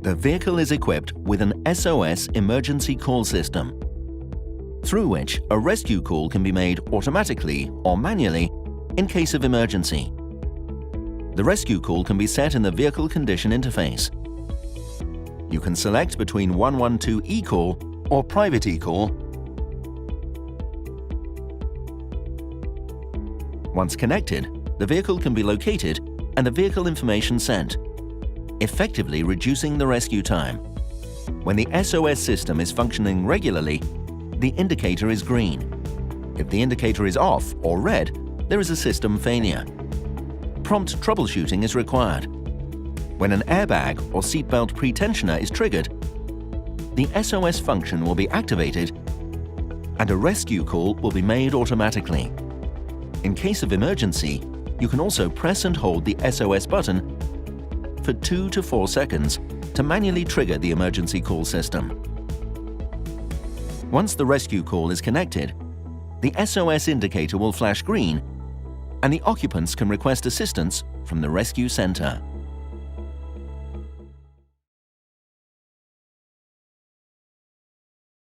The vehicle is equipped with an SOS emergency call system, through which a rescue call can be made automatically or manually in case of emergency. The rescue call can be set in the vehicle condition interface. You can select between 112 eCall or private eCall. Once connected, the vehicle can be located and the vehicle information sent, effectively reducing the rescue time. When the SOS system is functioning regularly, the indicator is green. If the indicator is off or red, there is a system failure. Prompt troubleshooting is required. When an airbag or seatbelt pretensioner is triggered, the SOS function will be activated and a rescue call will be made automatically. In case of emergency, you can also press and hold the SOS button for 2 to 4 seconds to manually trigger the emergency call system. Once the rescue call is connected, the SOS indicator will flash green and the occupants can request assistance from the rescue center.